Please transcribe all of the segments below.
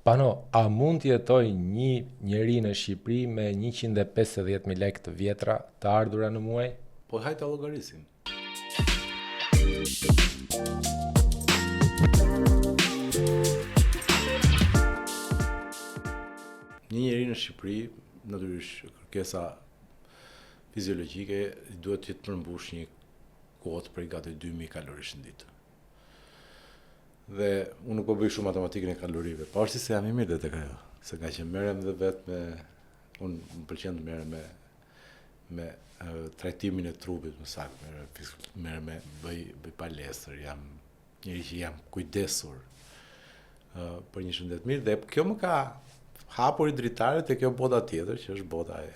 Pano, a mund të jetoj një njeri në Shqipëri me 150.000 lekë të vjetra të ardhura në muaj? Po hajta llogarisim. Një njeri në Shqipëri, natyrisht kërkesa fiziologjike duhet të përmbush një kohë për gati 2000 kalorish në ditë. Dhe unë nuk po bëj shumë matematikën e kalorive, pavarësisht se jam I mirë tek ajo, se nga që merrem dhe vetë me unë më pëlqen të merrem me trajtimin e trupit, më saktë, bëj palestër, jam njëri që jam kujdesur për një shëndet mirë dhe kjo më ka hapur I dritare te kjo bota tjetër, që është bota e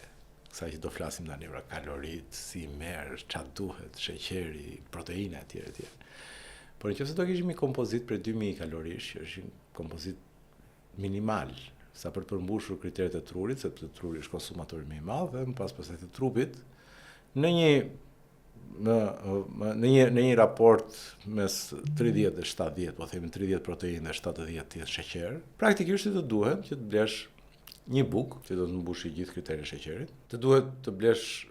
kësaj që do flasim tani, pra kalorit, si merr, çfarë duhet, sheqeri, proteina etj etj. Por nëse do kishim një kompozit për 2000 kalorish, që është një kompozit minimal, sa për të përmbushur kriteret e trurit, sepse truri është konsumatori më I madh dhe më pas pastaj të trupit, në një raport mes 30 dhe 70, po themi 30 proteinë dhe 70 sheqer, praktikisht të duhet që të blesh një bukë, që do të mbushi gjithë kriteret e sheqerit, të duhet të blesh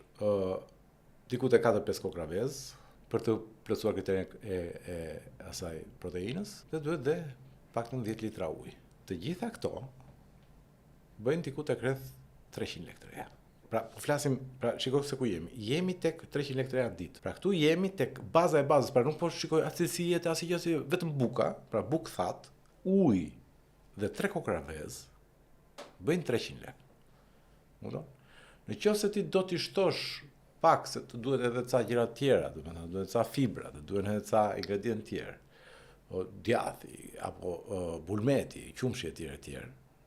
diku te 4-5 kokra vezë për të plotësuar kriteret e asaj proteinës, dhe duhet dhe paktën 10 litra ujë. Të gjitha këto bëjnë diku tek rreth 300 lekë të reja. Pra, po flasim, pra shikoj se ku jemi. Jemi tek 300 lekë të reja ditë. Pra këtu jemi tek baza e bazës, pra nuk po shikoj atsesijet, asgjë si vetëm buka, pra bukë thatë, ujë dhe 3 kokra vezë bëjnë 300 lekë. Kupton? Nëse ti do t'i shtosh pak, se të duhet edhe ca gjëra tjera, duhet ca fibra, duhet edhe ca ingredientë tjerë, djathi, apo bulmeti, qumshi etj.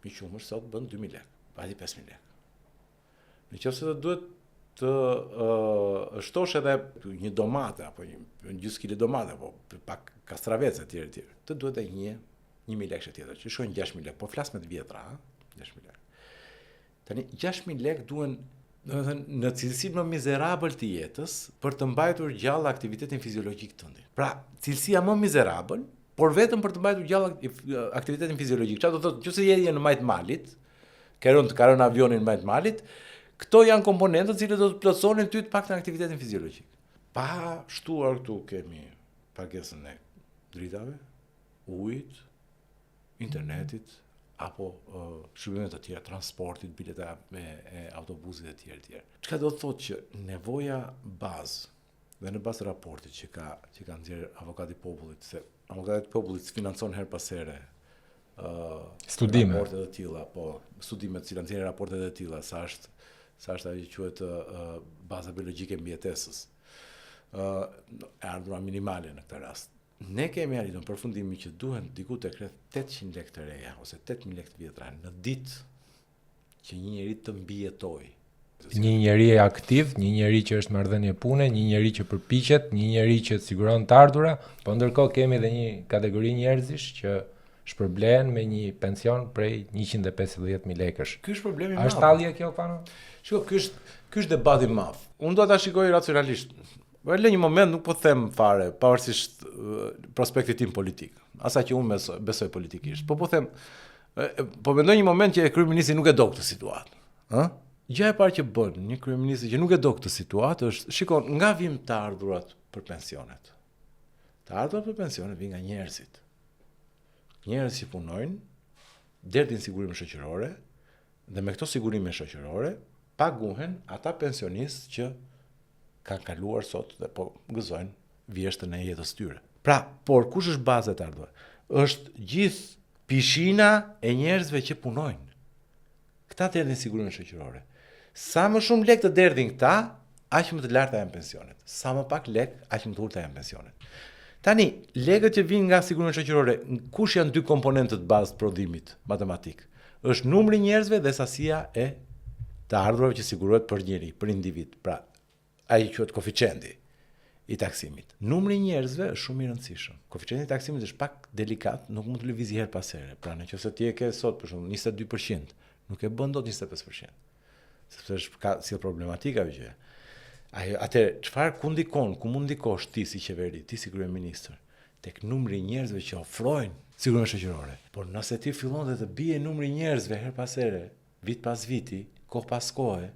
Një qumësh sot bën 2000 lekë, pati 5000 lekë. Nëse të duhet të shtosh edhe një domate, apo një gjysmë kile domate, apo pak kastravece etj. Të duhet edhe 1000 lekë tjetër, që shojnë 6000 lekë, po flas me të vjetra, 6000 lekë. Tani 6000 lekë duhen në cilësinë më mizerabël të jetës për të mbajtur gjallë aktivitetin fiziologjik tënd. Pra, cilësia më mizerabël, por vetëm për të mbajtur gjallë aktivitetin fiziologjik. Çfarë do thotë, nëse je në majt malit, ka rënë avionin në majt malit, këto janë komponentët që do të plotësonin ty të paktën aktivitetin fiziologjik. Pa shtuar këtu kemi pagesën e dritave, ujit, internetit, apo shërbimet të tjera, transportit, bileta e autobusit e tjera. Çka do të thotë që nevoja bazë dhe në bazë të raportit që ka nxjerrë avokati I popullit, se avokati I popullit financon her pas here studime, raportet e tilla, po studimet që nxjerrin raportet e tilla, sa është ajo që quhet baza biologjike e mbijetesës. E ardhura minimale në këtë rast. Ne kemi arritur në përfundimin që duhen diku tek rreth 800 lekë të reja ose 8000 lekë të vjetra në ditë që një njeri të mbijetojë. Një njeri aktiv, një njeri që është marrëdhënie pune, një njeri që përpiqet, një njeri që siguron të ardhura, po ndërkohë kemi edhe një kategori njerëzish që shpërblehen me një pension prej 150.000 lekësh. Ky është problemi I madh. A është tallje kjo pano? Shiko, ky është debati I madh. Unë do ta shikoj racionalisht. Në një moment nuk po them fare, pavarësisht prospektit tim politik, asaj që unë besoj politikisht. Po them, po mendoj një moment që kryeministri nuk e do këtë situatë. Gjëja e parë që bën një kryeminist që nuk e do këtë situatë është, shikon, nga vijnë të ardhurat për pensionet. Të ardhurat për pensionet vijnë nga njerëzit. Njerëz që punojnë, derdhin sigurime shoqërore dhe me këto sigurime shoqërore paguhen ata pensionistë që kanë kaluar sot dhe po gëzojnë vjeshtën e jetës tyre. Pra, por kush është baza e të ardhurave? Është gjithë pishina e njerëzve që punojnë. Këta derdhin sigurinë shoqërore. Sa më shumë lekë të derdhin këta, aq më të larta janë pensionet. Sa më pak lekë, aq më të ulta janë pensionet. Tani, lekët që vijnë nga sigurimi shoqërore, kush janë dy komponentët bazë të prodhimit matematik? Është numri I njerëzve dhe sasia e të ardhurave që sigurohet për njeri, për individ. Pra, ai quhet koeficienti I taksimit. Numri I njerëzve është shumë I rëndësishëm. Koeficienti I taksimit është pak delikat, nuk mund të lëvizë her pas here. Pra, nëse ti e ke sot për shembull 22%, nuk e bën dot 25%. Sepse është ka si problematika ajo gjë. Atëherë, çfarë ku mund ndikosh ti si qeveri, ti si kryeministër, tek numri I njerëzve që ofrojnë sigurinë shoqërore. Por nëse ti fillon dhe të bie numri njerëzve her pas here, vit pas viti, kohë pas kohe,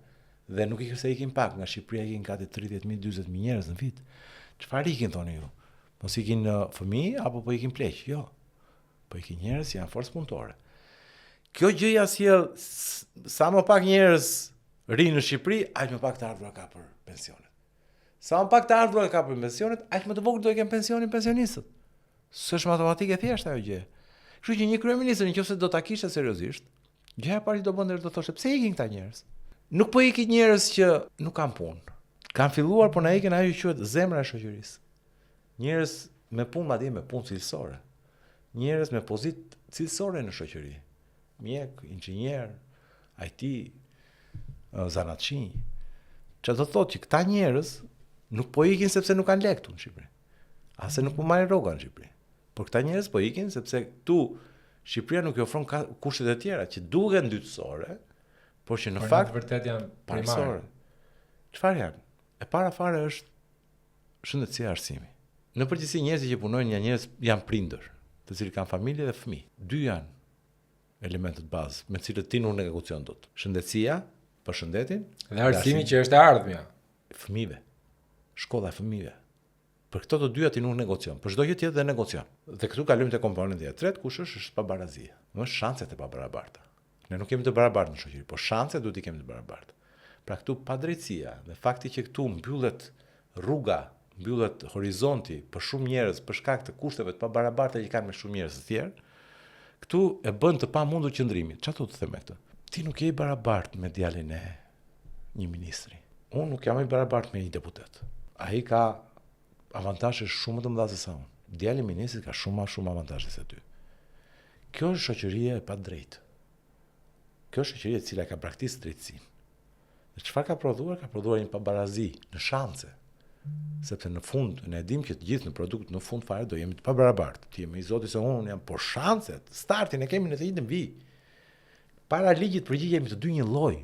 dhe nuk i se ikin pak, nga Shqipëria ikin gati 30.000, 40.000 njerëz në vit. Çfarë ikin thoni ju? Mos ikin fëmijë apo po ikin pleq? Jo. Po ikin njerëz që janë forcë punëtore. Kjo gjëja sjell sa më pak njerëz rinë në Shqipëri, aq më pak të ardhura ka për pensionet. Sa më pak të ardhura ka për pensionet, aq më të vogël do të kenë pensionin pensionistët. S'është matematike thjeshtë ajo gjë. Kështu që një kryeministër nëse do ta kishte seriozisht, gjëja e parë që do bënte do thoshte pse ikin këta njerëz? Nuk po ikin njerëz që nuk kanë punë. Kanë filluar po na ikin ajo që quhet zemra e shoqërisë. Njerëz me punë, madje me punë cilësore. Njerëz me pozitë cilësore në shoqëri. Mjek, inxhinier, IT, zanatçi. Çfarë do thotë që këta njerëz nuk po ikin sepse nuk kanë lekë këtu në Shqipëri. Ase nuk po marrin rroga në Shqipëri. Por këta njerëz po ikin sepse këtu Shqipëria nuk i ofron kushtet e tjera që duken ndytësore, por që në fakt vërtet janë primare. Çfarë janë? E para fare është shëndetësia, arsimi. Në përgjithësi njerëzit që punojnë janë prindër, të cilët kanë familje dhe fëmijë. Dy janë elementet bazë me të cilët ti nuk negocion dot. Shëndetësia, përshëndetin dhe arsimi që është e ardhmja. Fëmijëve. Shkolla e fëmijëve. Për këto të dyja ti nuk negocion, për çdo gjë tjetër dhe negocion. Dhe këtu kalojmë te komponenti e tretë, kush është pabarazia. Është shanset e pabarabarta. Ne nuk kemi të barabartë në shoqëri, por shanset duhet i kemi të barabartë. Pra këtu padrejtësia dhe fakti që këtu mbyllet rruga, mbyllet horizonti për shumë njerëz për shkak të kushteve të pabarabarta që kanë me shumë njerëz të tjerë, këtu e bën të pamundur qëndrimin. Çfarë do të them me këtë? Ti nuk je i barabartë me djalin e një ministri. Unë nuk jam i barabartë me një deputet. Ai ka avantazhe shumë të mëdha se sa unë. Djali i ministrit ka shumë avantazhe se ty. Kjo është shoqëria e padrejtë. Kjo është shoqëria e cila ka braktisë drejtësinë. Dhe çfarë ka prodhuar? Ka prodhuar një pabarazi në shanse. Sepse në fund ne e dimë që të gjithë në produkt në fund fare do jemi të pabarabartë. Ti më i zoti se unë jam, por shanset, startin e kemi në të njëjtën vijë. Para ligjit përgjigjemi të dy një lloj,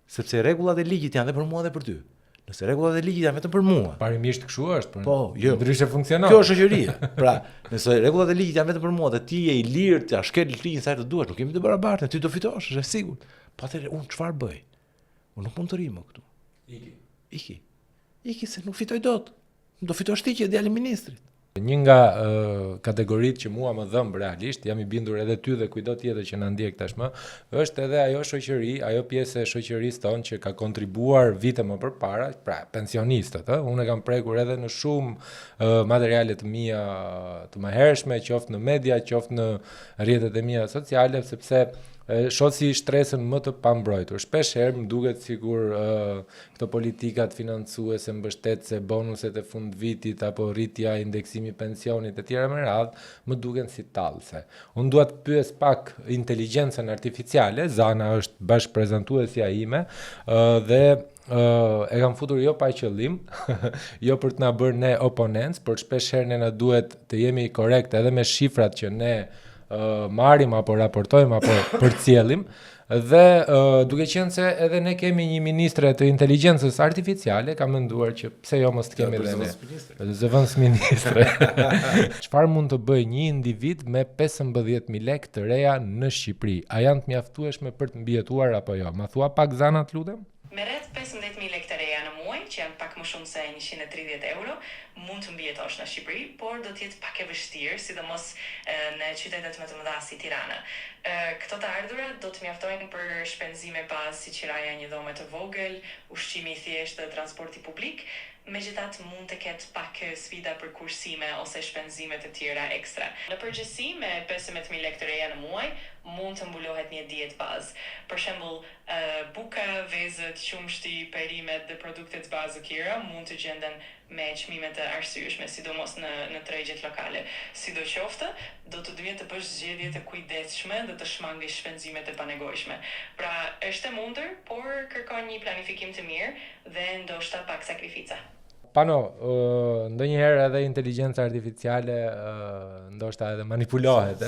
sepse rregullat e ligjit janë edhe për mua dhe për ty. Nëse rregullat e ligjit janë vetëm për mua. Parimisht kështu është, po, jo. Ndryshe funksionon. Kjo është shoqëria. Pra, nëse rregullat e ligjit janë vetëm për mua dhe ti je i lirë të shkel ligjin sa të duash, nuk kemi të barabartë, ti do fitosh, është e sigurt. Po atëherë unë çfarë bëj? Unë nuk mund të rrim këtu. Iki se nuk fitoj dot. Do fitosh ti që je djali i ministrit. Një nga kategoritë që mua më dhëmb realisht, jam i bindur edhe ty dhe kujdo tjetër që na ndjek tashmë, është edhe ajo shoqëri, ajo pjesë e shoqërisë tonë që ka kontribuar vite më përpara, pra pensionistët, unë e kam prekur edhe në shumë materiale të mia të mëhershme, qoftë në media, qoftë në rrjetet e mia sociale, sepse shoh si shtresën më të pambrojtur. Shpesh herë më duket sikur këto politikat financuese, mbështetëse, bonuset e fund vitit apo rritja e indeksimit pensionit e tjera me radhë, më duken si tallse. Unë dua të pyes pak inteligjencën artificiale, Zana është bashkëprezantuesja ime dhe e kam futur jo pa qëllim, jo për të na bërë ne oponents, por shpesh herë ne na duhet të jemi korrekt edhe me shifrat që ne marrim apo raportojmë apo përcjellim dhe duke qenë se edhe ne kemi një ministre të inteligjencës artificiale, kam menduar që pse jo mos të kemi edhe ne zëvendës ministre. Çfarë mund të bëjë një individ me 15.000 lekë të reja në Shqipëri? A janë të mjaftueshme për të mbijetuar apo jo? Ma thua pak Zana, të lutem? Me rreth 15.000 lekë të reja në muaj, që janë pak më shumë se 130 euro, mund të mbijetosh në Shqipëri, por do të jetë pak e vështirë, sidomos në qytetet më të mëdha si Tirana. Këto të ardhura do të mjaftojnë për shpenzime bazë si qiraja një dhome të vogël, ushqimi i thjeshtë, transporti publik, megjithatë mund të ketë pak sfida për kursime ose shpenzime të tjera ekstra. Në përgjithësi, me 15.000 lekë të reja në muaj, mund të mbulohet një dietë bazë. Për shembull, buka, vezët, qumshti, perimet dhe produktet bazë të tjera mund të gjenden me çmime të arsyeshme, sidomos në tregjet lokale. Sidoqoftë, do të duhet të bësh zgjedhje të kujdesshme dhe të shmangësh shpenzimet e panevojshme. Pra, është e mundur, por kërkon një planifikim të mirë dhe ndoshta pak sakrifica. Pano, ndonjëherë edhe inteligjenca artificiale ndoshta edhe manipulohet.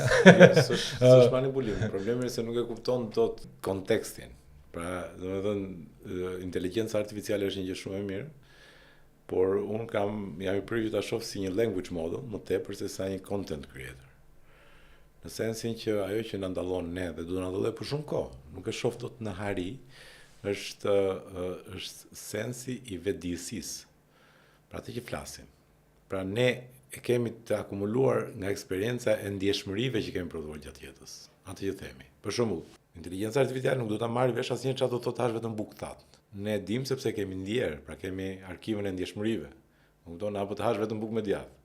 S'është manipulim. Problemi është se nuk e kupton dot kontekstin. Pra, domethënë inteligjenca artificiale është një gjë shumë e mirë, por unë jam i prirur ta shoh si një language model më tepër se sa një content creator. Në sensin që ajo që na ndallon ne dhe do na ndalloj për shumë kohë, nuk e shoh dot në hari, është sensi i vetëdijësisë. Pra atë që flasim. Pra ne e kemi të akumuluar nga eksperienca e ndjeshmërive që kemi prodhuar gjatë jetës. Atë që themi. Për shembull, inteligjenca artificiale nuk do ta marrë vesh asnjë çfarë do thotë hash vetëm bukë thatë. Ne dim sepse kemi ndjer, pra kemi arkivën e ndjeshmërive. Kupton, apo të hash vetëm bukë me djathtë.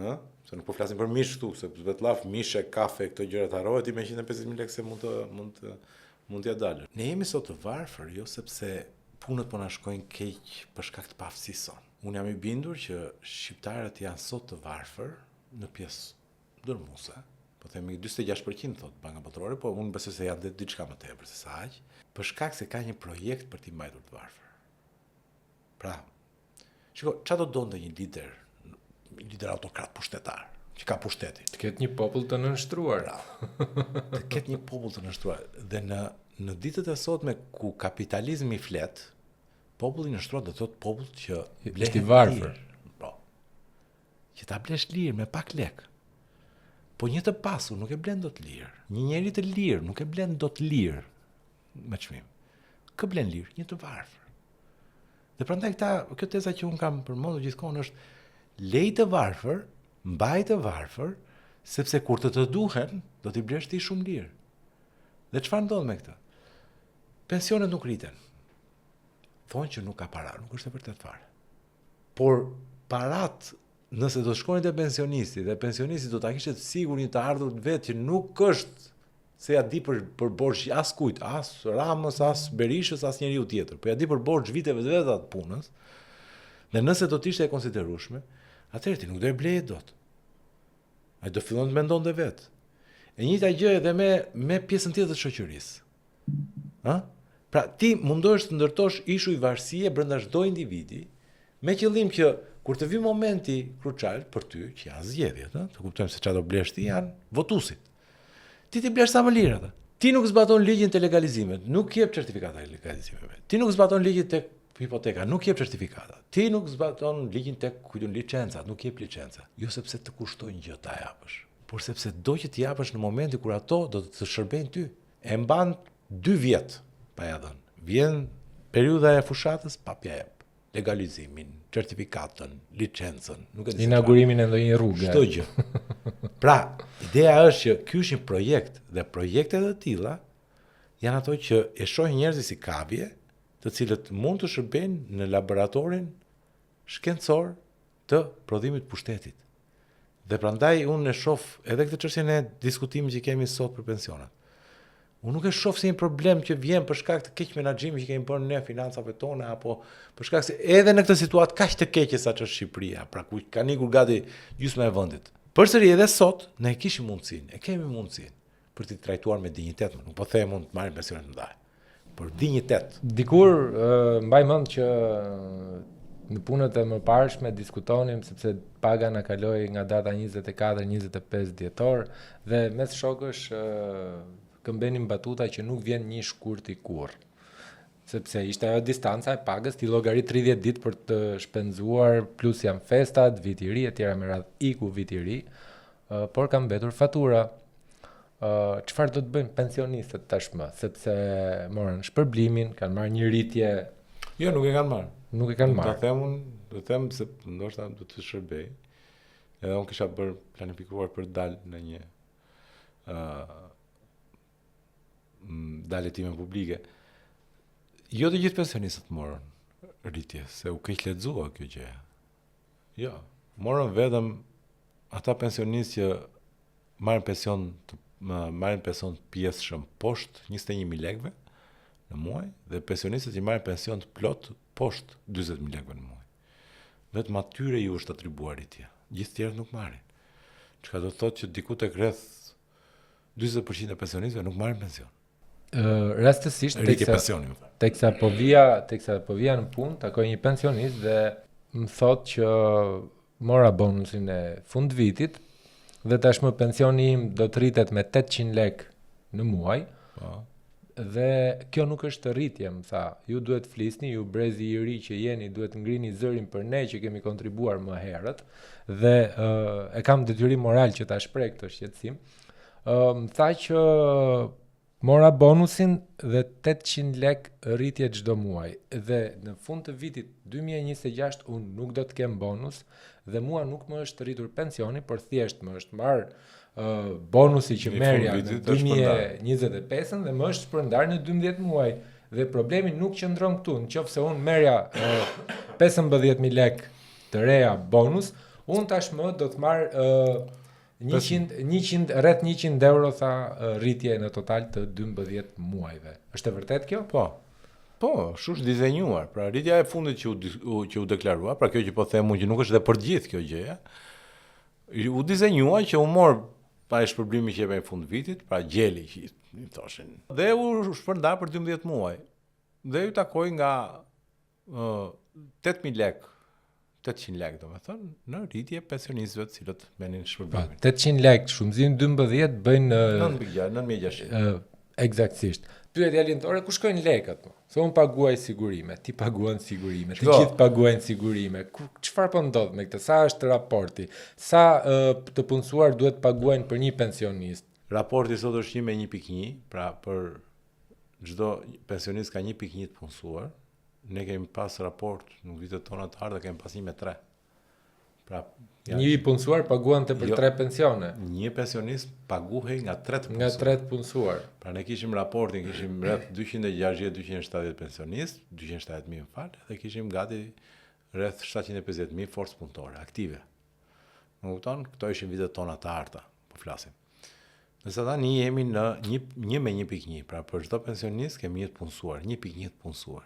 Ëh? Se nuk po flasim për mish këtu, se vetlaf, mishe, kafe, këto gjëra të harrohet ti me 150.000 lekë se mund t'ja dalësh. Ne jemi sot të varfër, jo sepse punët po na shkojnë keq për shkak të paaftësisë son. Unë jam i bindur që shqiptarët janë sot të varfër në pjesë dërmuese. Po themi 46% thot Banka Botërore, po unë besoj se janë diçka më tepër se sa aq, për shkak se ka një projekt për t'i mbajtur të varfër. Pra, shiko, çfarë do donte një lider autokrat pushtetar, që ka pushtetin. Të ketë një popull të nënshtruar. Të ketë një popull të nënshtruar. Dhe në ditët e sotme ku kapitalizmi flet, populli nënshtruar do të thotë popull që blehet i varfër. Po. Që ta blesh lirë me pak lek. Po një të pasur nuk e blen dot lirë. Një njeri të lirë nuk e blen dot lirë me çmim. Kë blen lirë? Një të varfër. Dhe prandaj kjo teza që un kam përmendur gjithkohon është lej të varfër, mbaj të varfër, sepse kur të duhen, do t'i blesh ti shumë lirë. Dhe çfarë ndodh me këtë? Pensionet nuk rriten. Thonë që nuk ka para, nuk është e vërtet fare. Por parat, nëse do shkonin te pensionisti dhe pensionisti do ta kishte të sigur një të ardhur vetë që nuk është se ja di për borxh as kujt, as Ramës, as Berishës, as njeriu tjetër, po ja di për borxh viteve të veta të punës. Dhe nëse do të ishte e konsiderueshme, atëherë ti nuk do e bleje dot. Ai do fillon të mendonte vetë. E njëjta gjë edhe me pjesën tjetër të shoqërisë. Ë? Pra ti mundohesh të ndërtosh ishuj varësie brenda çdo individi, me qëllim që kur të vi momenti krucial për ty, që janë zgjedhjet, ë, të kuptojmë se çfarë do blesh ti janë votuesit. Ti blesh sa më lirë atë. Ti nuk zbaton ligjin të legalizimit, nuk jep certifikata e legalizimeve. Ti nuk zbaton ligjin tek hipoteka, nuk jep certifikata. Ti nuk zbaton ligjin tek licencat, nuk jep licenca. Jo sepse të kushtojnë gjë ta japësh, por sepse do që t'i japësh në momentin kur ato do të shërbejnë ty. E mban 2 vjet pa ja dhënë. Vjen periudha e fushatës pa ja jep legalizimin, certifikatën, licencën, nuk e di. Inaugurimin e ndonjë rruge. Çdo gjë. Pra, ideja është që ky është një projekt dhe projektet e tilla janë ato që e shohin njerëzit si kavje, të cilët mund të shërbejnë në laboratorin shkencor të prodhimit pushtetit. Dhe prandaj unë e shoh edhe këtë çështjen e diskutimit që kemi sot për pensionat. Unë nuk e shoh si një problem që vjen për shkak të keq menaxhimit që kemi bërë ne financave tona, apo për shkak se edhe në këtë situatë kaq të keqe sa që është Shqipëria, pra ku ka nikur gati gjysma e vendit. Përsëri edhe sot ne kemi mundësinë për të trajtuar me dinjitet, nuk po them mund të marrim pensione të mëdha, por dinjitet. Dikur mbaj mend që në punët e mëparshme diskutonim sepse paga na kaloi nga data 24-25 dhjetor dhe mes shokësh këmbenim batuta që nuk vjen një shkurti kurrë. Sepse ishte ajo distanca e pagës, ti llogarit 30 ditë për të shpenzuar, plus janë festat, viti i ri etj me radhë iku viti i ri, por ka mbetur fatura. Çfarë do të bëjnë pensionistët tashmë, sepse morën shpërblimin, kanë marrë një rritje. Jo, nuk e kanë marrë. Nuk e kanë marrë. Do të them se ndoshta do të shërbej. Edhe unë kisha bërë planifikuar për dalë në një dalje time publike. Jo të gjithë pensionistët morën rritje, se u keq lexua kjo gjë. Jo, morën vetëm ata pensionistë që marrin pension të pjesëshëm poshtë 21.000 lekëve në muaj dhe pensionistët që marrin pension të plot poshtë 40.000 lekëve në muaj. Vetëm atyre ju është atribuar rritja. Gjithë tjerët nuk marrin. Çka do të thotë që diku tek rreth 40% e pensionistëve nuk marrin pension. Rastësisht teksa po vija në punë, takoj një pensionist dhe më thotë që mora bonusin e fund vitit dhe tashmë pensioni im do të rritet me 800 lekë në muaj. Dhe kjo nuk është rritje, më tha. Ju duhet flisni, ju brezi i ri që jeni, duhet ngrini zërin për ne që kemi kontribuar më herët dhe e kam detyrim moral që ta shpreh këtë shqetësim. më tha që mora bonusin dhe 800 lek rritje çdo muaj dhe në fund të vitit 2026 unë nuk do të kem bonus dhe mua nuk më është rritur pensioni, por thjesht më është marr bonusi që merja në 2025 dhe më është shpërndar në 12 muaj. Dhe problemi nuk qëndron këtu, nëse unë merja 15.000 lek të reja bonus, unë tashmë do të marr rreth 100 euro tha rritje në total të 12 muajve. Është e vërtet kjo? Po, është dizenjuar. Pra rritja e fundit që u deklarua, pra kjo që po them unë që nuk është dhe për gjithë kjo gjëja, u dizenjua që u mor pa shpërblimi që jepej në fund vitit, pra gjeli që i thoshin. Dhe u shpërnda për 12 muaj. Dhe ju takoj nga 8.000 lek 800 lek, do me thënë, në rritje pensionistëve të cilët menin shpërblimin. 800 lek, shumëzim 12 bëjnë 9.600. Eksaktësisht. Pyetja lindore, ku shkojnë lekët? Se unë paguaj sigurime, ti paguan sigurime, të gjithë paguajnë sigurime. Çfarë po ndodh me këtë? Sa është raporti? Sa të punësuar duhet paguajnë për një pensionist? Raporti sot është 1:1.1, pra për çdo pensionist ka 1.1 të punësuar. Ne kemi pas raport në vitet tona të ardha, kemi pas 1/3. Pra, një punësuar paguan të për 3 pensione. Një pensionist paguhej nga 3 punësuar. Nga 3 punësuar. Pra ne kishim raportin, kishim rreth 260-270 pensionistë, 270.000 më fal, dhe kishim gati rreth 750.000 forcë punëtore aktive. Më kupton? Këto ishin vitet tona të ardha, po flasim. Nëse tani jemi në 1:1.1, pra për çdo pensionist kemi 1 të punësuar, 1.1 të punësuar.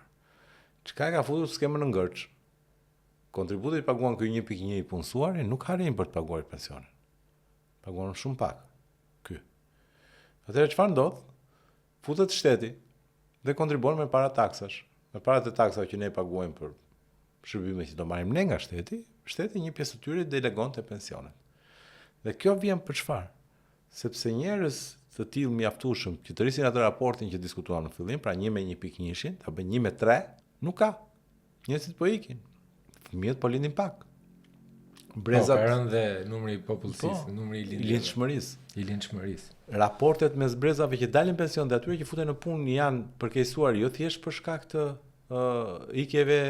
Çka ka futur skemën në ngërç? Kontributet që paguan ky 1.1 i punësuari nuk arrin për të paguar pensionin. Paguan shumë pak. Ky. Atëherë çfarë ndodh? Futet shteti dhe kontribuon me para taksash. Me parat e taksave që ne paguajmë për shërbimet që do marrim ne nga shteti, shteti një pjesë të tyre delegon te pensionet. Dhe kjo vjen për çfarë? Sepse njerëz të tillë mjaftueshëm që të rrisin atë raportin që diskutuam në fillim, pra 1:1.1, ta bëjnë 1/3, nuk ka. Njerëzit po ikin. Fëmijët po lindin pak. Brezat ka rënë dhe numri i popullsisë, numri i lindshmërisë. Raportet mes brezave që dalin pension dhe atyre që futen në punë janë përkeqësuar jo thjesht për shkak të ikjeve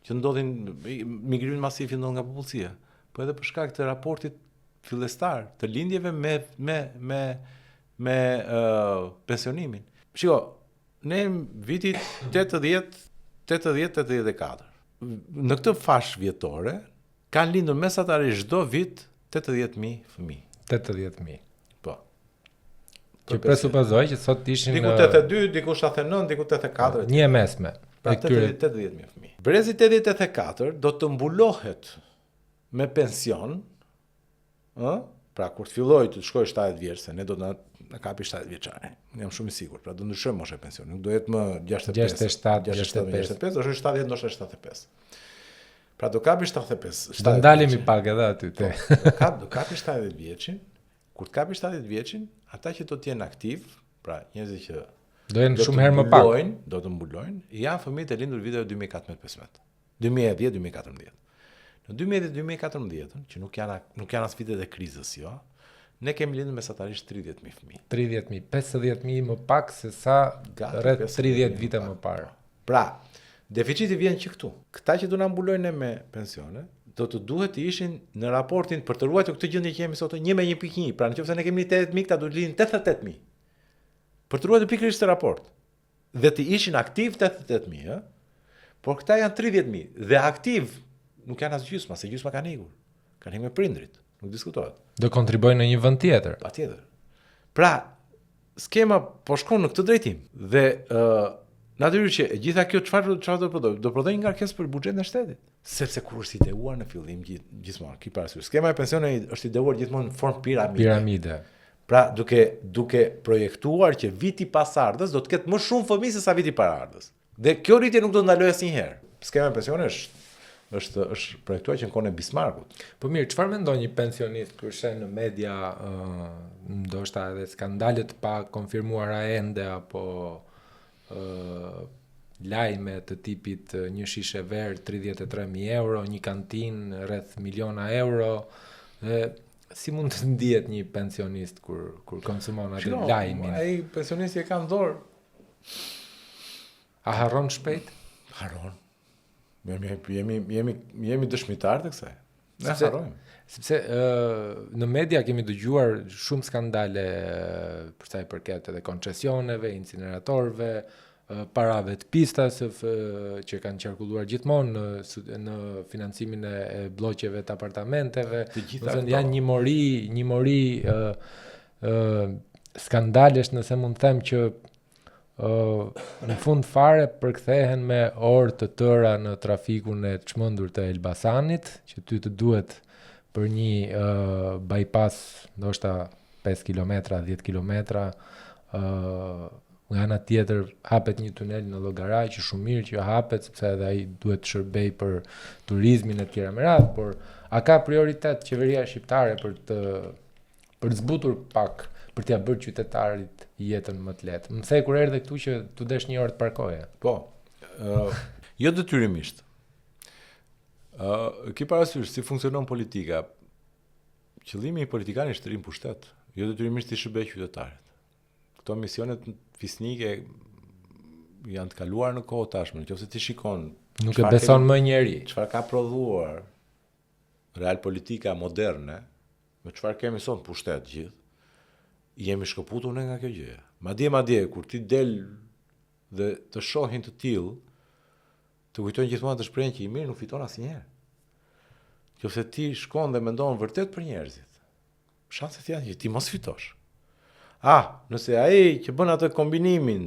që ndodhin, migrimi masiv që ndodh nga popullsia, po edhe për shkak të raportit fillestar të lindjeve me pensionimin. Shiko, ne vitit 80-84, në këtë fash vjetore, kanë lindur mesatarisht çdo vit 80.000 fëmijë. 80.000. Po. Që presupozoj që sot ishin diku 82, diku 79, diku 84. Një e mesme. Pra 80.000 fëmijë. Brezi 84 do të mbulohet me pension, pra kur të filloj të shkoj 70 vjeç, se ne do të na kapi 70 vjeçare. Unë jam shumë i sigurt, pra do ndryshojmë moshën e pensionit. Nuk do jetë më 65, 65, është 70, ndoshta 75. Pra do kapi 75. Do ndalemi pak edhe aty te. Do kapi 70 vjeçin. Kur të kapi 70 vjeçin, ata që do të jenë aktiv, pra njerëzit që do jenë shumë herë më pak, do të mbulojnë, janë fëmijët e lindur viteve 2014-15. 2010-2014. Në 2010-2014, që nuk janë as vitet e krizës, jo, ne kemi lindur mesatarisht 30.000 fëmijë. 30.000, 50.000 më pak se sa rreth 30 vite më parë. Pra, deficiti vjen që këtu. Këta që do na mbulojnë me pensione, do të duhet të ishin në raportin për të ruajtur këtë gjendje që kemi sot 1:1.1. Pra nëse ne kemi 80.000, këta do të linin 88.000. Për të ruajtur pikërisht këtë raport. Dhe të ishin aktiv 88.000, por këta janë 30.000 dhe aktiv nuk janë as gjysma, se gjysma kanë ikur. Kanë ikur me prindrit, nuk diskutohet. Do kontribojnë në një vend tjetër. Patjetër. Pra, skema po shkon në këtë drejtim dhe natyrisht që gjitha kjo çfarë do prodhojë? Do prodhojë ngarkesë për buxhetin e shtetit, sepse kur është ideuar në fillim gjithmonë, ki parasysh. Skema e pensionit është ideuar gjithmonë në formë piramide. Pra, duke projektuar që viti pasardhës do të ketë më shumë fëmijë se sa viti paraardhës. Dhe kjo rritje nuk do të ndalojë asnjëherë. Skema e pensionit është projektuar që në kohën e Bismarckut. Po mirë, çfarë mendon një pensionist kur sheh në media ndoshta edhe skandale të pa konfirmuara ende apo lajme të tipit një shishe verë 33.000 euro, një kantinë rreth miliona euro, dhe si mund të ndihet një pensionist kur konsumon atë Shiko, lajmin? ai pensionisti e ka në dorë. A harron shpejt? Harron. Jemi dëshmitar të kësaj. Ne Sepse- harrojmë. Sepse në media kemi dëgjuar shumë skandale për sa i përket edhe koncesioneve, incineratorëve, parave të pistas që kanë qarkulluar gjithmonë në financimin e bloqeve të apartamenteve. Të gjitha Do të thënë këto. janë një mori skandalesh, nëse mund të them, që në fund fare përkthehen me orë të tëra në trafikun e çmendur të Elbasanit, që ty të duhet për një bypass ndoshta 5 kilometra, 10 kilometra, nga ana tjetër hapet një tunel në Llogaraj që shumë mirë që hapet sepse edhe ai duhet të shërbej për turizmin e tjera me radhë, por a ka prioritet qeveria shqiptare për të zbutur pak, për t'ia bërë qytetarit jetën më të lehtë? Më the kur erdhe këtu që tu desh një orë të parkoje. Po, jo detyrimisht. Ki parasysh si funksionon politika. Qëllimi i politikanit është të rinë pushtet, jo detyrimisht të shërbej qytetarit. Këto misionet fisnike janë të kaluar në kohë tashmë, nëse ti shikon Nuk e beson më njeri. çfarë ka prodhuar real politika moderne, me çfarë kemi sot pushtet gjithë, jemi shkëputur ne nga kjo gjë. Madje kur ti del dhe të shohin të tillë, të kujtojnë gjithmonë të shprehen që i mirë nuk fiton asnjëherë. Nëse ti shkon dhe mendon vërtet për njerëzit, shanset janë që ti mos fitosh. Nëse ai që bën atë kombinimin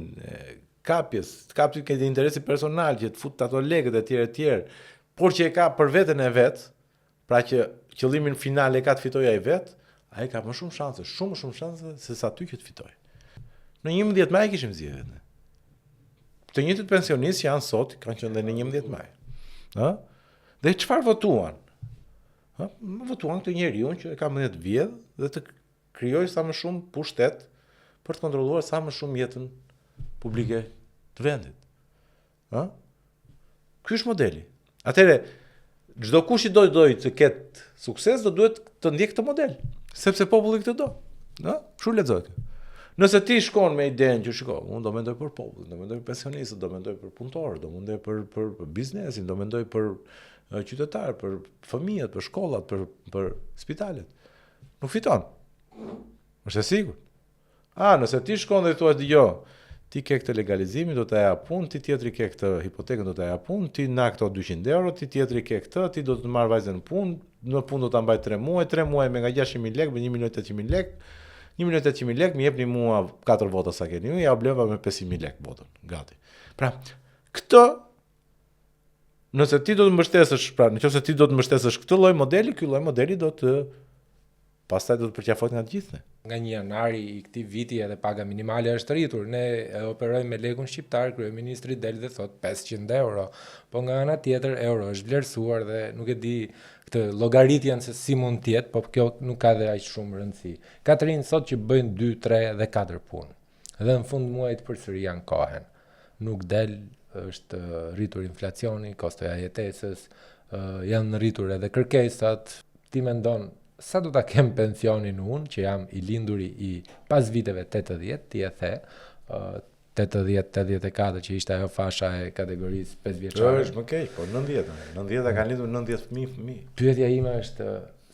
kapi ke interesi personal që të fut ato lekët e tjerë, por që e ka për veten e vet, pra që qëllimin final e ka të fitojë ai vet, ai ka më shumë shanse, shumë më shumë shanse se sa ty që të fitojë. Në 11 maj kishim zgjedhjet ne. Të njëjtët pensionistë që janë sot kanë qenë dhe në 11 maj. Dhe çfarë votuan? Votuan këtë njeriu që e ka mendje të vjedh dhe të krijojë sa më shumë pushtet për të kontrolluar sa më shumë jetën publike të vendit. Ky është modeli. Atëherë çdo kush i doj të ketë sukses do duhet të ndjek këtë model, sepse populli këtë do. Kështu lexoj. Nëse ti shkon me idenë që shiko, unë do mendoj për popullin, do mendoj për pensionistët, do mendoj për punëtorët, do mendoj për biznesin, do mendoj për qytetarët, për fëmijët, për shkollat, për spitalet. Nuk fiton. Është e sigurt. Nëse ti shkon dhe thua dëgjoj, ti ke këtë legalizimin, do të jap punë, ti tjetri ke këtë hipotekën, do të jap punë, ti na këto 200 euro, ti tjetri ke këtë, ti do të marr vajzën në punë, në punë do ta mbaj 3 muaj me nga 600.000 lekë, me 1.800.000 lekë. 1.800.000 lekë, më jepni mua 4 vota sa keni ju, ja bleva me 500.000 lekë votën. Gati. Pra, këtë nëse ti do të mbështesësh, nëse ti do të mbështesësh këtë lloj modeli, ky lloj modeli do të pastaj do të përqafohet nga të gjithë. Nga 1 janari i këtij viti edhe paga minimale është rritur. Ne operojmë me lekun shqiptar, kryeministri del dhe thot 500 euro, po nga ana tjetër euro është vlerësuar dhe nuk e di këtë llogaritjen se si mund të jetë, po kjo nuk ka dhe aq shumë rëndësi. Ka të rinj sot që bëjnë 2, 3 dhe 4 punë. Dhe në fund muajit përsëri janë kohen. Nuk del, është rritur inflacioni, kostoja e jetesës, janë rritur edhe kërkesat. Ti mendon sa do ta kem pensionin unë, që jam i linduri i pas viteve 80, ti e the, 80-84 që ishte ajo fasha e kategorisë 5 vjeçare. Është më keq, po 90 kanë lidhur 90 fëmijë. Pyetja ime është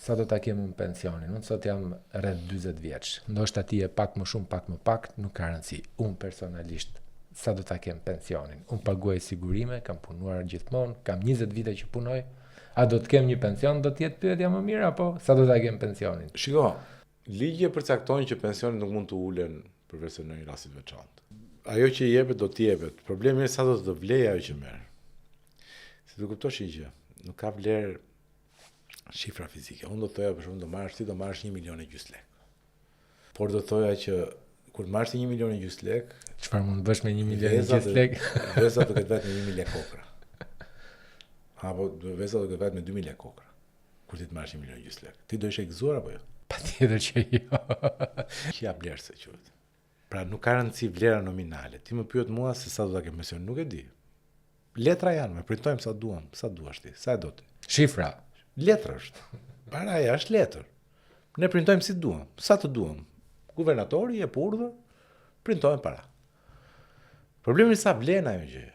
sa do ta kem unë pensionin. Unë sot jam rreth 40 vjeç. Ndoshta ti e pak më shumë, pak më pak, nuk ka rëndësi. Unë personalisht sa do ta kem pensionin. Unë paguaj sigurime, kam punuar gjithmonë, kam 20 vite që punoj. A do të kem një pension, do të jetë pyetja më mirë, apo sa do ta kem pensionin? Shiko, ligje përcaktojnë që pensionin nuk mund të ulen përveç në një rast të veçantë. Ajo që i jepet do të jepet. Problemi është sa do të vlejë ajo që merr. Si do kuptosh një gjë, nuk ka vlerë shifra fizike. Unë do të thoja për shembull do marrësh 1,5 milion lekë. Por do të thoja që kur marrësh 1,5 milion lekë, çfarë mund të bësh me 1 milion lekë? Vesa do ketë vetëm 1.000 lekë kokra. Apo vesa do ketë vetëm 2.000 lekë kokra. Kur ti të marrësh 1 milion lekë. Ti do ishe e gëzuar apo jo? Patjetër që jo. Që ja vlerë se quhet. Pra nuk ka rëndësi vlera nominale. Ti më pyet mua se sa do ta kem pension, nuk e di. Letra janë, me printojmë sa duam, sa duash ti, sa e do ti. Shifra. Letra është. Paraja është letër. Ne printojmë si duam, sa të duam. Guvernatori e urdhër, printojmë para. Problemi sa vlen ajo gjë.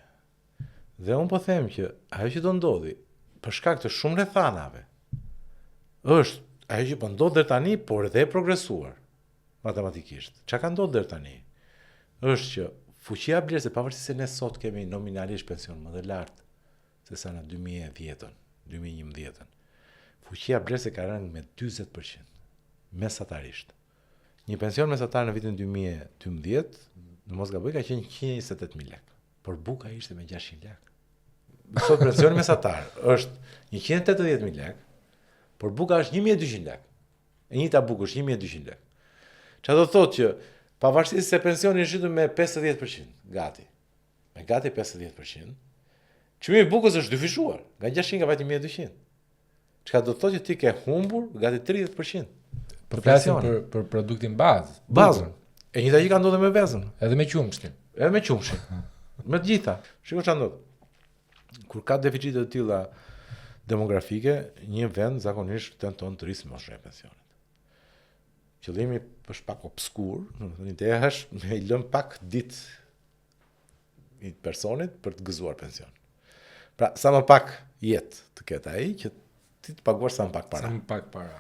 Dhe unë po them që ajo që do ndodhi, për shkak të shumë rrethanave, është ajo që po ndodh deri tani, por edhe e progresuar matematikisht. Çka ka ndodhur deri tani? Është që fuqia blerëse, pavarësisht se ne sot kemi nominalisht pension më të lartë se sa në 2010-ën, 2011-ën. Fuqia blerëse ka rënë me 40% mesatarisht. Një pension mesatar në vitin 2012, në mos gaboj, ka qenë 128.000 lekë, por buka ishte me 600 lekë. Sot pensioni mesatar është 180.000 lekë, por buka është 1.200 lekë. E njëjta bukë është 1.200 lekë. Çfarë do thotë që pavarësisht se pensioni është rritur me 50%, gati. Me gati 50%, çmimi i bukës është dyfishuar, nga 600 nga vajti 1.200. Çka do thotë që ti ke humbur gati 30%. Po flasim për produktin bazë. Bazën. E njëjta që ka ndodhur me vezën, Edhe me qumshtin. edhe me qumshin. Me të gjitha. Shikoj çfarë ndodh. Kur ka deficite të tilla demografike, një vend zakonisht tenton të rrisë moshën e pensionit. Qëllimi është pak obskur, domethënë ideja është me i lëm pak ditë i personit për të gëzuar pension. Pra, sa më pak jetë të ketë ai që ti të paguash sa më pak para. Sa më pak para.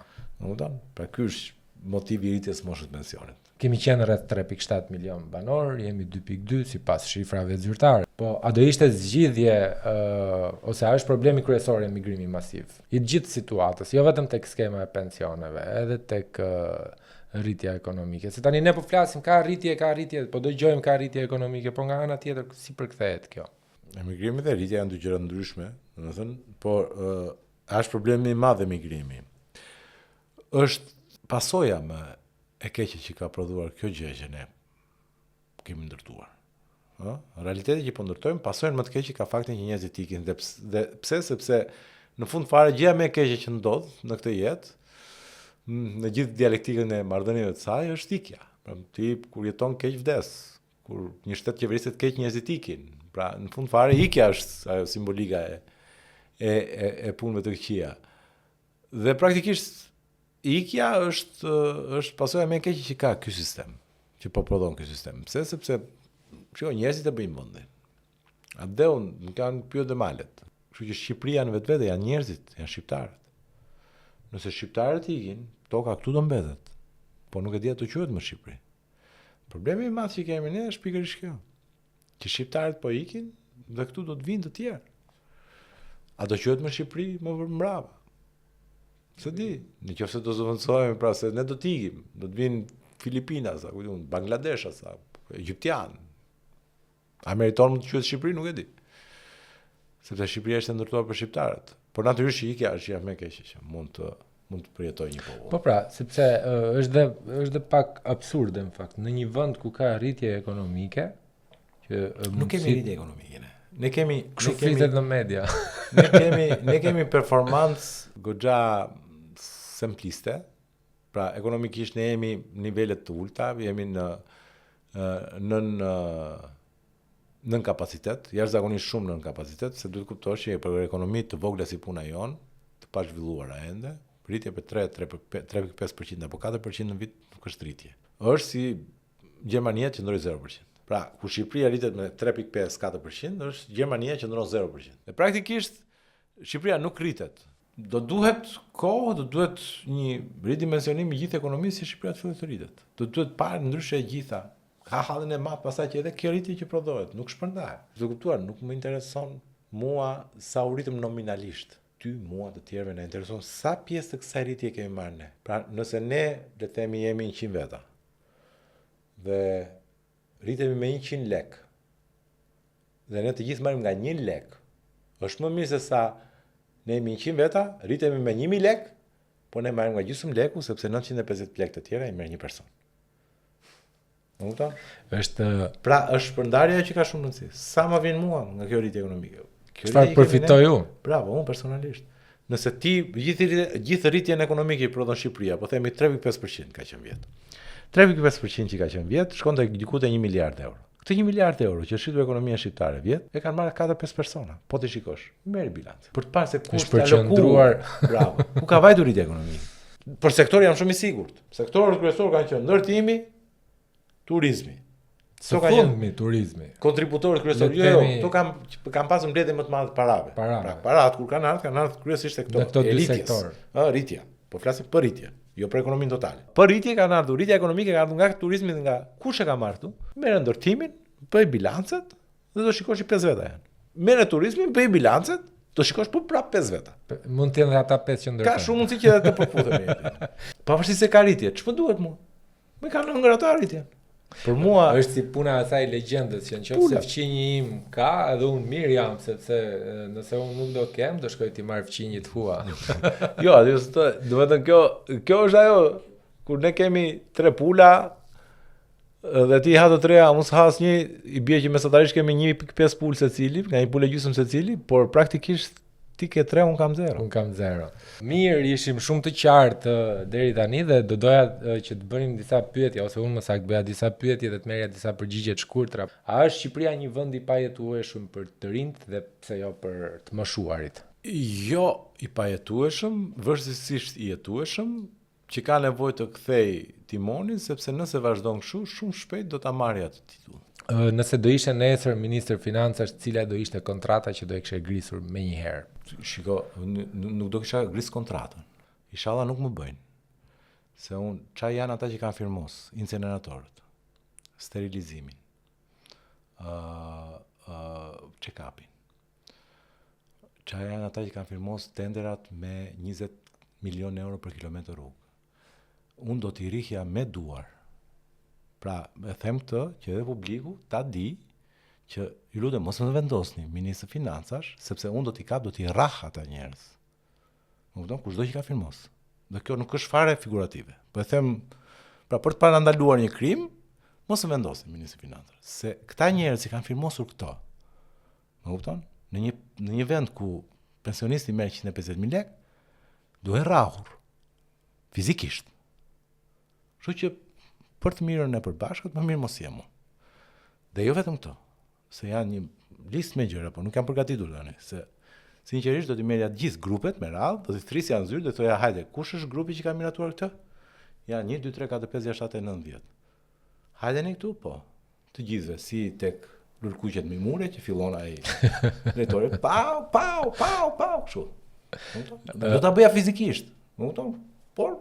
Pra ky është motivi i rritjes moshës pensionit. Kemi qenë rreth 3.7 milion banor, jemi 2.2 sipas shifrave zyrtare. Po a do ishte zgjidhje ose a është problemi kryesor emigrimi masiv i gjithë situatës, jo vetëm tek skema e pensioneve, edhe tek rritja ekonomike. Se tani ne po flasim ka rritje, po dëgjojmë ka rritje ekonomike, po nga ana tjetër si përkthehet kjo? Emigrimi dhe rritja janë dy gjëra ndryshme, domethënë, por është problemi i madh emigrimi. Është pasoja më e keqe që ka prodhuar kjo gjë që ne kemi ndërtuar. Realiteti që po ndërtojmë, pasojën më të keqe ka faktin që njerëzit ikin dhe pse? Sepse në fund fare gjëja më e keqe që ndodh në këtë jetë, në gjithë dialektikën e marrëdhënieve të saj është ikja. Pra ti kur jeton keq vdes, kur një shtet qeveriset keq njerëzit ikin. Pra në fund fare ikja është ajo simbolika e punëve të këqija. Dhe praktikisht ikja është pasoja më e keqe që ka ky sistem, që po prodhon ky sistem. Pse? Sepse shiko, njerëzit e bëjnë mendin. Atë nuk kanë pyet dhe malet. Kështu që Shqipëria në vetvete janë njerëzit, janë shqiptarët. Nëse shqiptarët ikin, toka këtu do mbetet. Po nuk e di atë quhet më Shqipëri. Problemi i madh që kemi ne është pikërisht kjo. Që shqiptarët po ikin dhe këtu do të vinë të tjerë. A do quhet më Shqipëri më mbrapa? Se di, nëse do zëvendësohemi, pra se ne do të ikim, do të vinë Filipina, sa ku diun, Bangladesh, sa Egjiptian. A meriton më të quhet Shqipëri, nuk e di. Sepse Shqipëria është ndërtuar për shqiptarët. Por natyrisht ikja është më e keqe që mund të përjetojë një popull. Po pra, sepse është dhe pak absurde në fakt, në një vend ku ka rritje ekonomike, që nuk kemi rritje ekonomike ne. Ne kemi flitet në media. ne kemi performancë goxha simpliste. Pra ekonomikisht ne jemi nivelet të ulta, jemi nën kapacitet, jashtëzakonisht shumë nën kapacitet, se duhet kuptosh që për ekonomi të vogla si puna jon, të pazhvilluara ende, rritje për 3.5% apo 4% në vit nuk është rritje. Është si Gjermania që ndroi 0%. Pra, ku Shqipëria rritet me 3.5-4%, është Gjermania që ndron 0%. Dhe praktikisht Shqipëria nuk rritet. Do duhet kohë, do duhet një ridimensionim i gjithë ekonomisë si Shqipëria të fillojë të rritet. Do duhet parë ndryshe e gjitha. Ka hallin e madh pasaj që edhe kjo rritje që prodhohet nuk shpërndahet. Do kuptuar, nuk më intereson mua sa u rritëm nominalisht. Ty, mua, të tjerëve na intereson sa pjesë të kësaj rritje kemi marrë ne. Pra, nëse ne le të themi jemi 100 veta dhe rritemi me 100 lek dhe ne të gjithë marrim nga 1 lek, është më mirë se sa ne jemi 100 veta, rritemi me 1000 lek, po ne marrim nga gjysmë leku sepse 950 lek të tjera i merr një person. Pra është shpërndarja që ka shumë rëndësi. Sa më vjen mua nga kjo rritje ekonomike? Çfarë përfitoj unë? Bravo, unë personalisht. Nëse ti gjithë rritjen ekonomike i prodhon Shqipëria, po themi 3.5% ka qenë vjet. 3.5% që ka qenë vjet shkon te diku te 1 miliard euro. Këtë 1 miliard euro që shqitur ekonomia shqiptare vjet, e kanë marrë 4-5 persona. Po ti shikosh, merr bilanc. Për të parë se kush ka allokuar. Bravo. Ku ka vajtur rritja ekonomike? Për sektor jam shumë i sigurt. Sektorët kryesor kanë qenë ndërtimi, turizmi. Së fundmi turizmi. Kontributorët kryesorë, këto kam pasur mbledhje më të madhe parave. Pra, parat kur kanë ardhur kryesisht te këto sektor. Rritja. Po flasim për rritje, jo për ekonominë totale. Për rritje kanë ardhur, rritja ekonomike ka ardhur nga turizmi dhe nga kush e ka marrë këtu? Merë ndërtimin, bëj bilancet dhe do shikosh i 5 veta janë. Merë turizmin, bëj bilancet, do shikosh po prap 5 veta. Mund të jenë ata 5 që ndërtojnë. Ka shumë mundësi që edhe të përputhen. Pavarësisht se ka rritje, ç'më duhet mua? Më kanë ngër ata rritjen. Për mua është si puna e asaj legjendës që nëse fqinji im ka, edhe unë mirë jam, sepse nëse unë nuk do kem, do shkoj t'i marr fqinjit hua. Jo, do të thënë kjo është ajo kur ne kemi 3 pula dhe ti ha të treja, unë s'has një, i bie që mesatarisht kemi 1.5 pul secili, nga 1 pulë gjysmë secili, por praktikisht ti ke 3, unë kam 0. Unë kam 0. Mirë, ishim shumë të qartë deri tani dhe do doja që të bënim disa pyetje, ose unë më saktë bëja disa pyetje dhe të merrja disa përgjigje të shkurtra. A është Shqipëria një vend i pajetueshëm për të rinjt dhe pse jo për të moshuarit? Jo i pajetueshëm, vërtetësisht i jetueshëm, që ka nevojë të kthej timonin, sepse nëse vazhdon kështu, shumë shpejt do ta marrë atë titull. Nëse do ishte nesër ministër financash, cila do ishte kontrata që do e kishe grisur menjëherë? Shiko, nuk do kisha gris kontratën. Inshallah nuk më bëjnë. Se çfarë janë ata që kanë firmos, incineratorët, sterilizimin, check-upin. Çfarë janë ata që kanë firmos tenderat me 20 milion euro për kilometër rrugë. Unë do t'i rihja me duar. Pra, e them këtë që edhe publiku ta di që ju lutem mos më vendosni ministër financash, sepse unë do t'i kap, do t'i rrah ata njerëz. Më kupton, kushdo që ka firmos. Dhe kjo nuk është fare figurative. Po e them, pra për të parandaluar një krim, mos më vendosni ministër financash, se këta njerëz që kanë firmosur këto, më kupton, në një vend ku pensionisti merr 150.000 lekë, duhet rrahur fizikisht. Kështu që për të mirën e përbashkët, më mirë mos jem unë. Dhe jo vetëm këto, se janë një listë me gjëra, por nuk jam përgatitur tani, se sinqerisht do t'i merrja të gjithë grupet me radhë, do t'i thrisja në zyrë dhe thoja hajde, kush është grupi që ka miratuar këtë? Janë 1 2 3 4 5 6 7 9 10. Hajde ne këtu, po. Të gjithëve, si tek lulkuqet mimure që fillon ai drejtori, pau, kështu. Do ta bëja fizikisht, më kupton? Por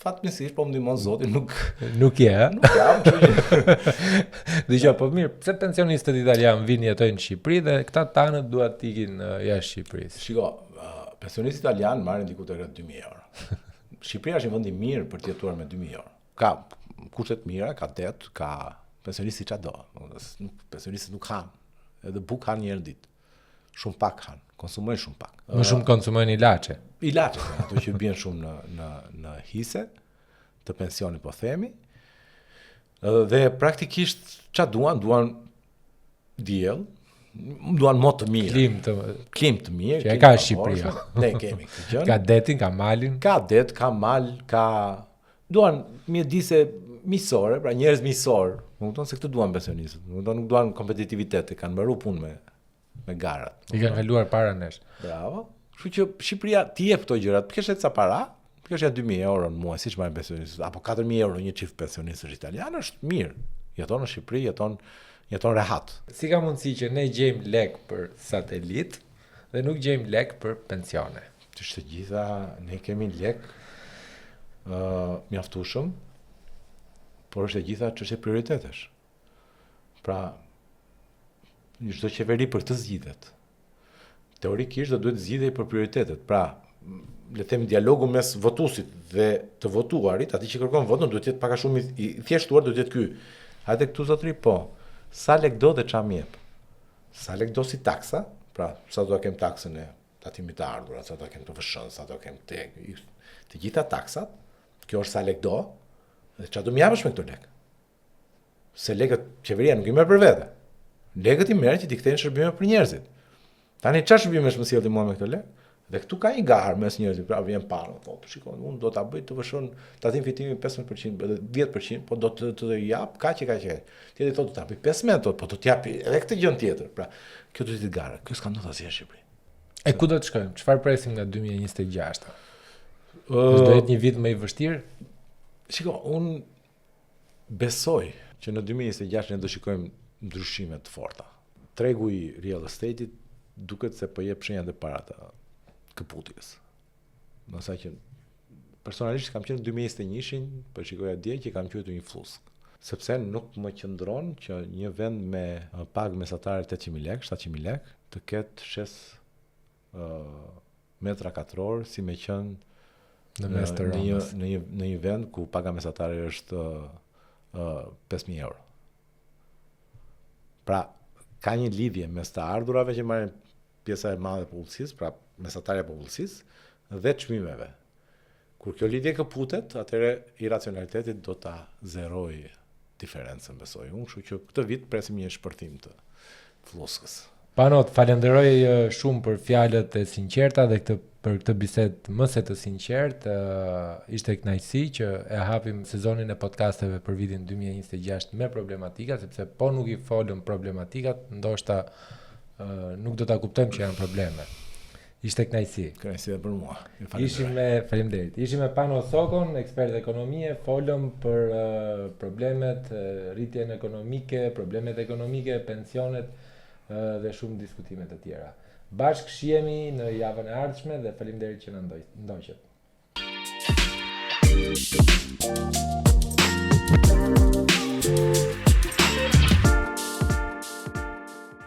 fatmirësisht po më ndihmon Zoti, nuk je, ha? Nuk jam. Dgjoj, po mirë, pse pensionistët italianë vinë jetojnë në Shqipëri dhe këta tanët duan të ikin jashtë Shqipërisë? Shiko, pensionistët italianë marrin diku te 2000 euro. Shqipëria është një vend i mirë për të jetuar me 2000 euro. Ka kushte të mira, ka det, ka pensionistë çado. Pensionistët nuk kanë, edhe buk kanë një herë ditë. Shumë pak kanë, konsumojnë shumë pak. Më shumë konsumojnë ilaçe. Ilaçe, ato që bien shumë në hise të pensionit, po themi. Dhe praktikisht ç'a duan diell, duan mo të mirë. Klim të mirë. Që ka Shqipëria. Ne kemi këtë gjë. Ka detin, ka malin. Ka det, ka mal, duan mjedise miqësore, pra njerëz miqësor. Më kupton se këtë duan pensionistët. Nuk duan kompetitivitet, kanë mbaruar punë me garat. I kanë kaluar para nesh. Bravo. Kështu që Shqipëria t'i jep këto gjërat, kesh ca para, kesh 2000 euro në muaj, siç marrin pensionistët, apo 4000 euro një çift pensionistësh italianë, është mirë. Jeton në Shqipëri, jeton rehat. Si ka mundësi që ne gjejmë lek për satelit dhe nuk gjejmë lek për pensione? Të gjitha ne kemi lek mjaftueshëm, por është e gjitha çështje prioritetesh. Pra, çdo qeveri për këtë zgjidhet. Teorikisht do duhet zgjidhej për prioritetet. Pra, le të them dialogu mes votuesit dhe të votuarit, atij që kërkon votën duhet të jetë pak a shumë i thjeshtuar, duhet të jetë ky. Hajde këtu zotëri, po. Sa lek do dhe çam jep? Sa lek do si taksa? Pra, sa do të kem taksën e tatimit të ardhurat, sa do të kem të fshën, sa do të kem të gjitha taksat. Kjo është sa lek do. Dhe çfarë do më japësh me këto lek? Se lekët qeveria nuk i merr për vete. Lekët i merr që t'i kthejnë shërbime për njerëzit. Tani çfarë shërbime më sjellti mua me këto lek? Dhe këtu ka një garë mes njerëzve, pra vjen parë, thotë, shikoj, unë do ta bëj të vëshon tatim fitimi 15% edhe 10%, po do të jap kaq e kaq. Ti thotë do ta bëj 15%, po do të jap edhe këtë gjë tjetër. Pra, kjo do të jetë gara. Kjo s'ka ndodhur asnjë në Shqipëri. E ku do të shkojmë? Çfarë presim nga 2026? Do jetë një vit më i vështirë? Shiko, unë besoj që në 2026 ne do shikojmë ndryshime të forta. Tregu i real estate-it duket se po jep shenjat e para të këputjes. Do sa që personalisht kam qenë në 2021-shin, po shikoja dje që kam quajtur një flusk. Sepse nuk më qëndron që një vend me pagë mesatare 800.000 lekë, 700.000 lekë, të ketë shes metra katror si me qenë Në mes të Romës. në një vend ku paga mesatare është 5.000 euro. Pra, ka një lidhje mes të ardhurave që marrin pjesa e madhe e popullsisë, pra mesatarja e popullsisë dhe çmimeve. Kur kjo lidhje këputet, atëherë iracionaliteti do ta zerojë diferencën, besoj unë, kështu që këtë vit presim një shpërthim të fluskës. Pano, të falenderoj shumë për fjalët e sinqerta dhe për këtë bisedë më se të sinqertë. Ishte kënaqësi që e hapim sezonin e podcasteve për vitin 2026 me problematika, sepse po nuk i folëm problematikat, ndoshta nuk do ta kuptojmë që janë probleme. Ishte kënaqësi. Kënaqësi për mua. Faleminderit. Ishim me Pano Sokon, ekspert ekonomie, folëm për problemet, rritjen ekonomike, problemet ekonomike, pensionet dhe shumë diskutime të tjera. Bashkë shihemi në javën e ardhshme dhe faleminderit që na ndoqët.